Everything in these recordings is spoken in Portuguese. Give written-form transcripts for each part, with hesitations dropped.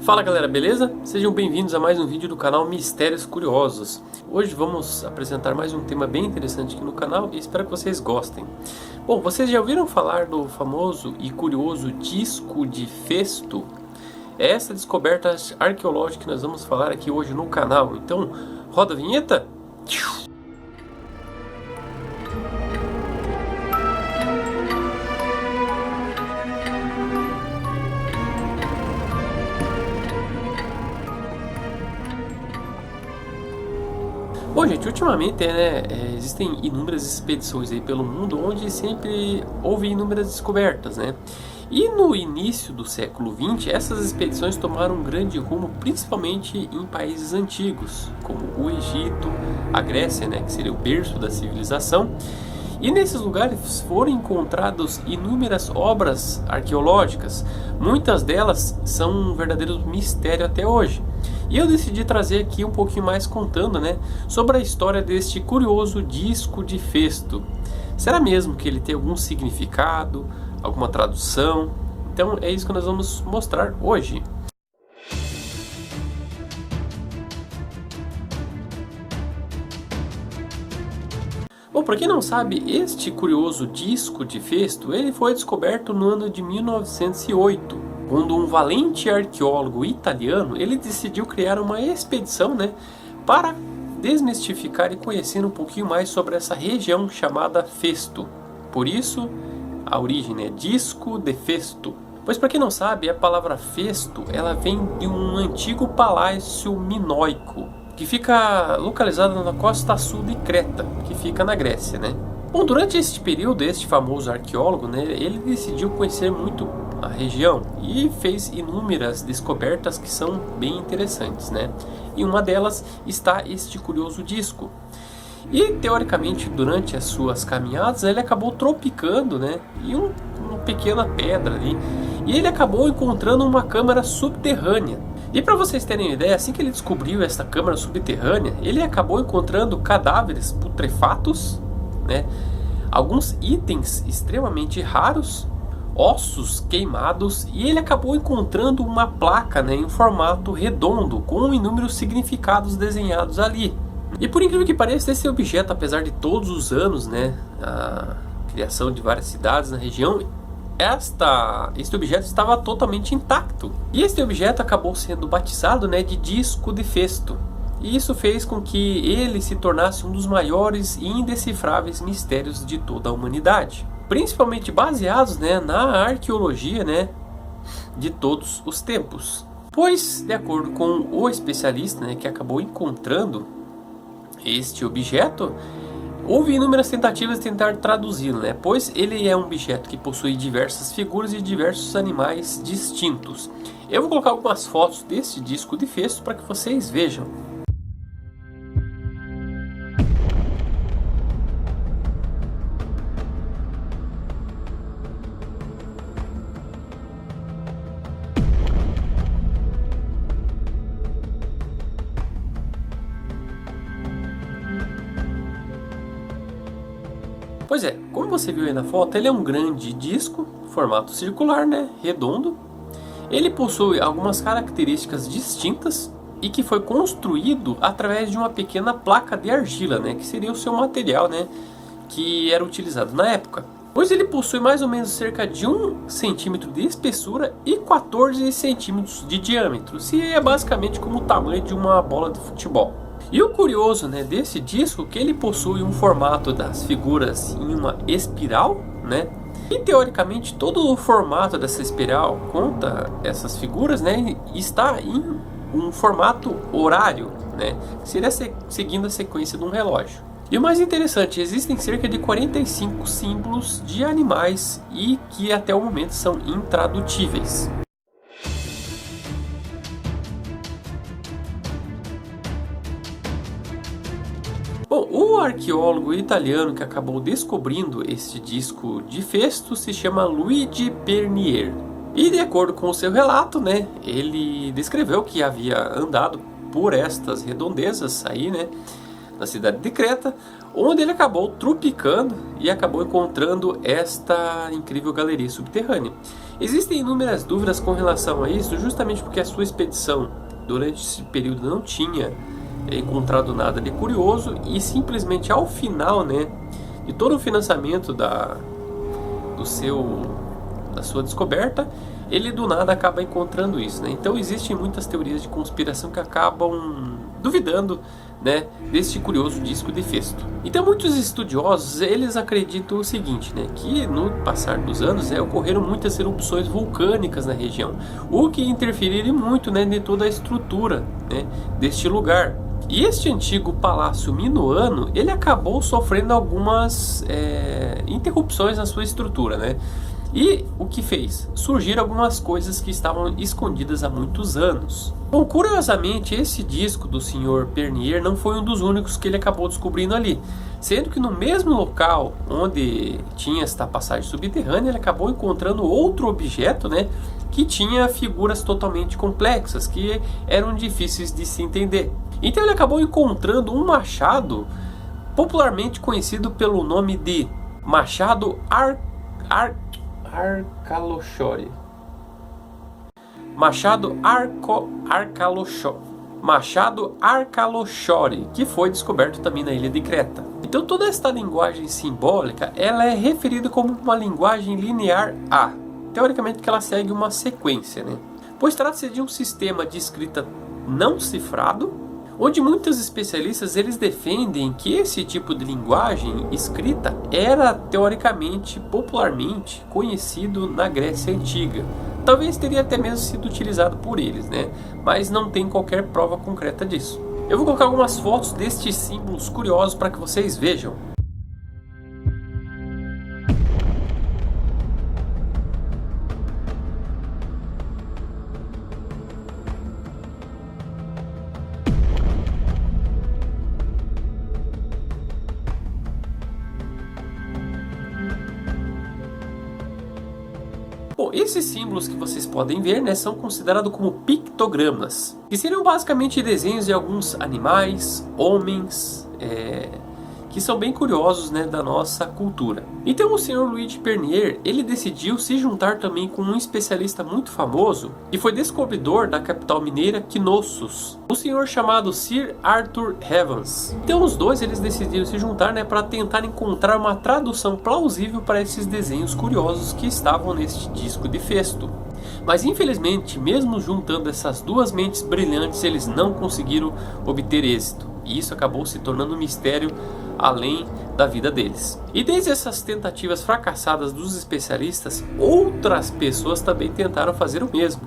Fala galera, beleza? Sejam bem-vindos a mais um vídeo do canal Mistérios Curiosos. Hoje vamos apresentar mais um tema bem interessante aqui no canal e espero que vocês gostem. Bom, vocês já ouviram falar do famoso e curioso disco de Festo? É essa descoberta arqueológica que nós vamos falar aqui hoje no canal. Então, roda a vinheta! Bom, gente, ultimamente existem inúmeras expedições aí pelo mundo onde sempre houve inúmeras descobertas, né? E no início do século XX, essas expedições tomaram um grande rumo, principalmente em países antigos, como o Egito, a Grécia, né, que seria o berço da civilização. E nesses lugares foram encontradas inúmeras obras arqueológicas, muitas delas são um verdadeiro mistério até hoje. E eu decidi trazer aqui um pouquinho mais contando, sobre a história deste curioso disco de Festo. Será mesmo que ele tem algum significado, alguma tradução? Então é isso que nós vamos mostrar hoje. Bom, para quem não sabe, este curioso disco de Festo, ele foi descoberto no ano de 1908, quando um valente arqueólogo italiano, ele decidiu criar uma expedição, para desmistificar e conhecer um pouquinho mais sobre essa região chamada Festo. Por isso, a origem é disco de Festo. Pois para quem não sabe, a palavra Festo, ela vem de um antigo palácio minoico, que fica localizado na costa sul de Creta, que fica na Grécia, Bom, durante este período, este famoso arqueólogo, ele decidiu conhecer muito a região e fez inúmeras descobertas que são bem interessantes, E uma delas está este curioso disco. E teoricamente, durante as suas caminhadas, ele acabou tropicando, em uma pequena pedra ali, e ele acabou encontrando uma câmara subterrânea. E para vocês terem uma ideia, assim que ele descobriu essa câmara subterrânea, ele acabou encontrando cadáveres putrefatos, alguns itens extremamente raros, ossos queimados, e ele acabou encontrando uma placa, em formato redondo, com inúmeros significados desenhados ali. E por incrível que pareça, esse objeto, apesar de todos os anos, a criação de várias cidades na região, este objeto estava totalmente intacto. E este objeto acabou sendo batizado, de disco de Festo. E isso fez com que ele se tornasse um dos maiores e indecifráveis mistérios de toda a humanidade. Principalmente baseados, na arqueologia, de todos os tempos. Pois, de acordo com o especialista, que acabou encontrando este objeto, houve inúmeras tentativas de tentar traduzi-lo, pois ele é um objeto que possui diversas figuras e diversos animais distintos. Eu vou colocar algumas fotos deste disco de Festo para que vocês vejam. Pois é, como você viu aí na foto, ele é um grande disco, formato circular, redondo. Ele possui algumas características distintas e que foi construído através de uma pequena placa de argila, que seria o seu material, que era utilizado na época. Pois ele possui mais ou menos cerca de 1 centímetro de espessura e 14 centímetros de diâmetro, se é basicamente como o tamanho de uma bola de futebol. E o curioso, desse disco, que ele possui um formato das figuras em uma espiral, E teoricamente todo o formato dessa espiral conta essas figuras, está em um formato horário, que seria seguindo a sequência de um relógio. E o mais interessante, existem cerca de 45 símbolos de animais e que até o momento são intradutíveis. Bom, o arqueólogo italiano que acabou descobrindo este disco de Festo se chama Luigi Bernier. E de acordo com o seu relato, ele descreveu que havia andado por estas redondezas aí, na cidade de Creta, onde ele acabou trupicando e acabou encontrando esta incrível galeria subterrânea. Existem inúmeras dúvidas com relação a isso, justamente porque a sua expedição durante esse período não tinha encontrado nada de curioso, e simplesmente ao final, né, de todo o financiamento da sua descoberta, ele do nada acaba encontrando isso, né? Então existem muitas teorias de conspiração que acabam duvidando, né, deste curioso disco de Festo. Então muitos estudiosos, eles acreditam o seguinte, né, que no passar dos anos ocorreram muitas erupções vulcânicas na região, o que interferiria muito, né, em toda a estrutura, né, deste lugar. E este antigo palácio minoano, ele acabou sofrendo algumas interrupções na sua estrutura, né? E o que fez? Surgiram algumas coisas que estavam escondidas há muitos anos. Bom, curiosamente, esse disco do Sr. Pernier não foi um dos únicos que ele acabou descobrindo ali, sendo que no mesmo local onde tinha esta passagem subterrânea, ele acabou encontrando outro objeto, né, que tinha figuras totalmente complexas, que eram difíceis de se entender. Então ele acabou encontrando um machado popularmente conhecido pelo nome de Machado Arcalochore. Machado Arcalochore, que foi descoberto também na ilha de Creta. Então toda esta linguagem simbólica, ela é referida como uma linguagem linear A. Teoricamente que ela segue uma sequência, né? Pois trata-se de um sistema de escrita não cifrado, onde muitos especialistas eles defendem que esse tipo de linguagem escrita era teoricamente, popularmente conhecido na Grécia Antiga. Talvez teria até mesmo sido utilizado por eles, né? Mas não tem qualquer prova concreta disso. Eu vou colocar algumas fotos destes símbolos curiosos para que vocês vejam. Bom, esses símbolos que vocês podem ver, né, são considerados como pictogramas, que seriam basicamente desenhos de alguns animais, homens, que são bem curiosos, né, da nossa cultura. Então o Sr. Luigi Pernier, ele decidiu se juntar também com um especialista muito famoso, que foi descobridor da capital mineira Knossos, um senhor chamado Sir Arthur Evans. Então os dois eles decidiram se juntar, né, para tentar encontrar uma tradução plausível para esses desenhos curiosos que estavam neste disco de Festo. Mas infelizmente, mesmo juntando essas duas mentes brilhantes, eles não conseguiram obter êxito. E isso acabou se tornando um mistério além da vida deles. E desde essas tentativas fracassadas dos especialistas, outras pessoas também tentaram fazer o mesmo.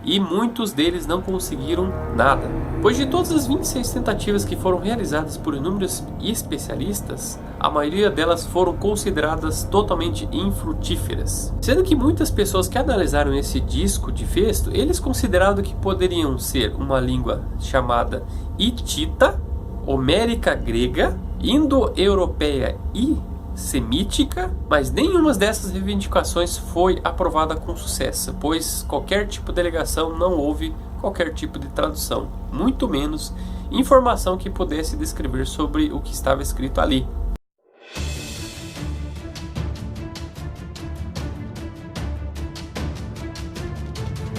E muitos deles não conseguiram nada. Pois de todas as 26 tentativas que foram realizadas por inúmeros especialistas, a maioria delas foram consideradas totalmente infrutíferas. Sendo que muitas pessoas que analisaram esse disco de Festo, eles consideraram que poderiam ser uma língua chamada hitita, homérica grega, indo-europeia e semítica, mas nenhuma dessas reivindicações foi aprovada com sucesso, pois qualquer tipo de alegação não houve qualquer tipo de tradução, muito menos informação que pudesse descrever sobre o que estava escrito ali.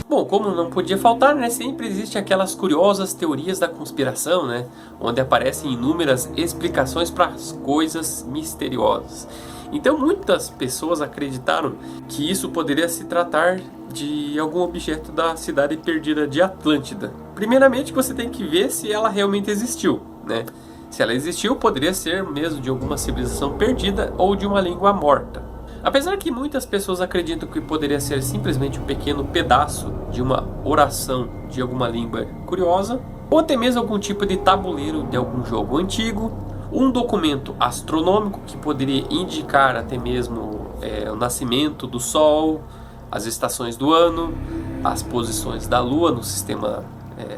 Bom, como não podia faltar, né, sempre existe aquelas curiosas teorias da conspiração, né, onde aparecem inúmeras explicações para as coisas misteriosas. Então muitas pessoas acreditaram que isso poderia se tratar de algum objeto da cidade perdida de Atlântida. Primeiramente você tem que ver se ela realmente existiu, né? Se ela existiu, poderia ser mesmo de alguma civilização perdida ou de uma língua morta. Apesar que muitas pessoas acreditam que poderia ser simplesmente um pequeno pedaço de uma oração de alguma língua curiosa, ou até mesmo algum tipo de tabuleiro de algum jogo antigo, um documento astronômico que poderia indicar até mesmo o nascimento do Sol, as estações do ano, as posições da Lua no sistema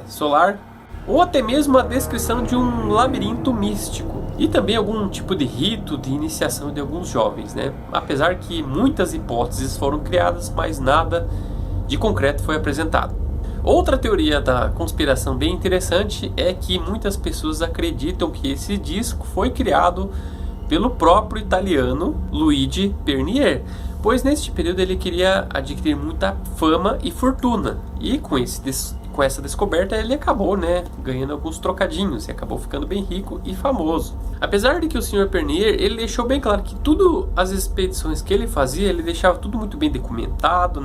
solar, ou até mesmo a descrição de um labirinto místico e também algum tipo de rito de iniciação de alguns jovens, né? Apesar que muitas hipóteses foram criadas, mas nada de concreto foi apresentado. Outra teoria da conspiração bem interessante é que muitas pessoas acreditam que esse disco foi criado pelo próprio italiano Luigi Pernier, pois neste período ele queria adquirir muita fama e fortuna, e com essa descoberta ele acabou, ganhando alguns trocadinhos e acabou ficando bem rico e famoso. Apesar de que o Sr. Pernier, ele deixou bem claro que tudo as expedições que ele fazia, ele deixava tudo muito bem documentado,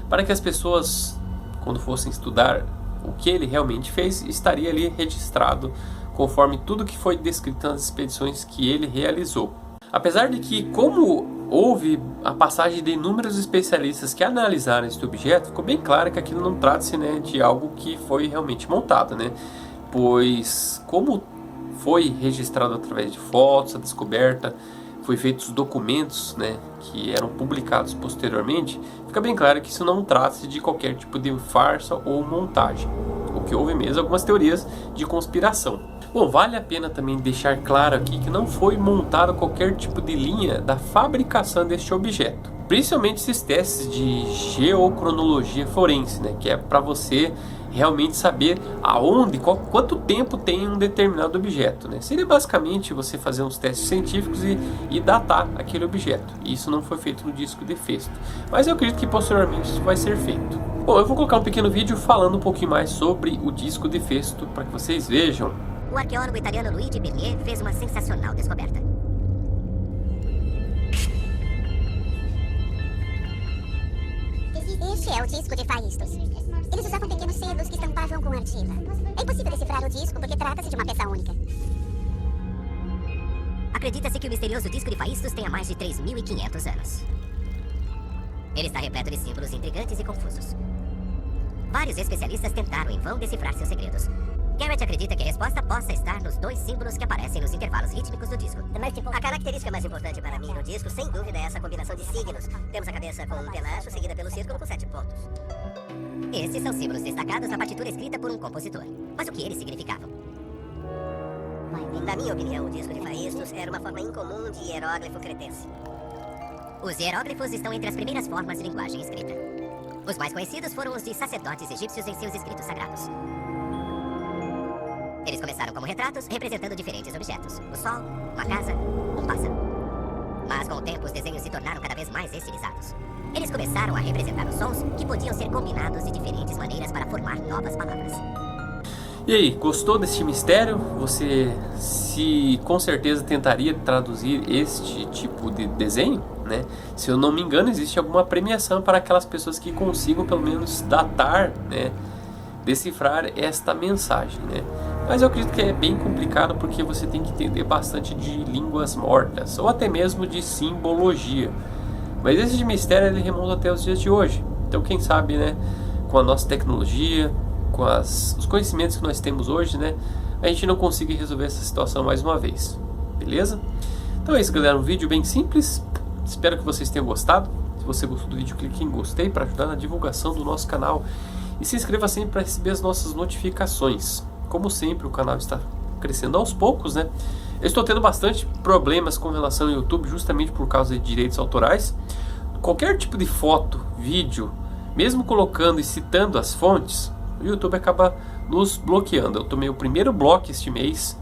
para que as pessoas, quando fossem estudar o que ele realmente fez, estaria ali registrado conforme tudo que foi descrito nas expedições que ele realizou. Apesar de que, como houve a passagem de inúmeros especialistas que analisaram este objeto, ficou bem claro que aquilo não trata-se de algo que foi realmente montado, pois como foi registrado através de fotos, a descoberta, foi feitos documentos, que eram publicados posteriormente, fica bem claro que isso não trata-se de qualquer tipo de farsa ou montagem. O que houve mesmo algumas teorias de conspiração. Bom, vale a pena também deixar claro aqui que não foi montado qualquer tipo de linha da fabricação deste objeto. Principalmente esses testes de geocronologia forense, que é para você realmente saber aonde, quanto tempo tem um determinado objeto. Seria basicamente você fazer uns testes científicos e datar aquele objeto. Isso não foi feito no disco de Festo, mas eu acredito que posteriormente isso vai ser feito. Bom, eu vou colocar um pequeno vídeo falando um pouquinho mais sobre o disco de Festo para que vocês vejam. O arqueólogo italiano Luigi Pernier fez uma sensacional descoberta. Este é o disco de Faístos. Eles usavam pequenos selos que estampavam com argila. É impossível decifrar o disco porque trata-se de uma peça única. Acredita-se que o misterioso disco de Faístos tenha mais de 3.500 anos. Ele está repleto de símbolos intrigantes e confusos. Vários especialistas tentaram em vão decifrar seus segredos. Garrett acredita que a resposta possa estar nos dois símbolos que aparecem nos intervalos rítmicos do disco. A característica mais importante para mim no disco, sem dúvida, é essa combinação de signos. Temos a cabeça com um penacho, seguida pelo círculo com 7 pontos. Esses são símbolos destacados na partitura escrita por um compositor. Mas o que eles significavam? Na minha opinião, o disco de Faístos era uma forma incomum de hieróglifo cretense. Os hieróglifos estão entre as primeiras formas de linguagem escrita. Os mais conhecidos foram os de sacerdotes egípcios em seus escritos sagrados. Eles começaram como retratos, representando diferentes objetos. O sol, uma casa, um pássaro. Mas com o tempo, os desenhos se tornaram cada vez mais estilizados. Eles começaram a representar os sons que podiam ser combinados de diferentes maneiras para formar novas palavras. E aí, gostou deste mistério? Você com certeza tentaria traduzir este tipo de desenho? Se eu não me engano, existe alguma premiação para aquelas pessoas que consigam pelo menos datar, decifrar esta mensagem, Mas eu acredito que é bem complicado porque você tem que entender bastante de línguas mortas ou até mesmo de simbologia. Mas esse de mistério ele remonta até os dias de hoje. Então quem sabe, com a nossa tecnologia, com os conhecimentos que nós temos hoje, a gente não consiga resolver essa situação mais uma vez. Beleza? Então é isso, galera, um vídeo bem simples. Espero que vocês tenham gostado. Se você gostou do vídeo, clique em gostei para ajudar na divulgação do nosso canal. E se inscreva sempre para receber as nossas notificações. Como sempre, o canal está crescendo aos poucos, Eu estou tendo bastante problemas com relação ao YouTube, justamente por causa de direitos autorais. Qualquer tipo de foto, vídeo, mesmo colocando e citando as fontes, o YouTube acaba nos bloqueando. Eu tomei o primeiro bloco este mês,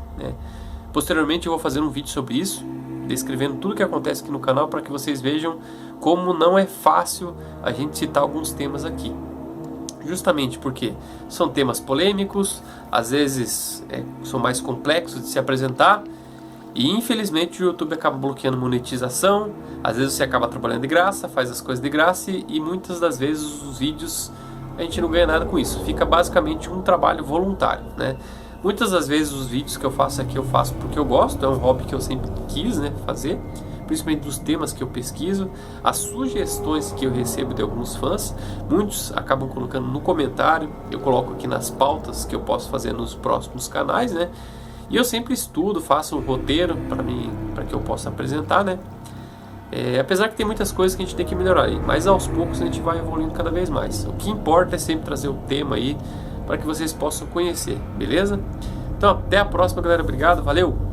Posteriormente eu vou fazer um vídeo sobre isso, descrevendo tudo o que acontece aqui no canal, para que vocês vejam como não é fácil a gente citar alguns temas aqui. Justamente porque são temas polêmicos, às vezes são mais complexos de se apresentar e infelizmente o YouTube acaba bloqueando monetização. Às vezes você acaba trabalhando de graça, faz as coisas de graça e muitas das vezes os vídeos a gente não ganha nada com isso, fica basicamente um trabalho voluntário, Muitas das vezes os vídeos que eu faço aqui eu faço porque eu gosto, é um hobby que eu sempre quis fazer, principalmente dos temas que eu pesquiso, as sugestões que eu recebo de alguns fãs, muitos acabam colocando no comentário, eu coloco aqui nas pautas que eu posso fazer nos próximos canais, e eu sempre estudo, faço um roteiro para que eu possa apresentar, apesar que tem muitas coisas que a gente tem que melhorar, mas aos poucos a gente vai evoluindo cada vez mais. O que importa é sempre trazer o tema aí, para que vocês possam conhecer, beleza? Então até a próxima, galera, obrigado, valeu!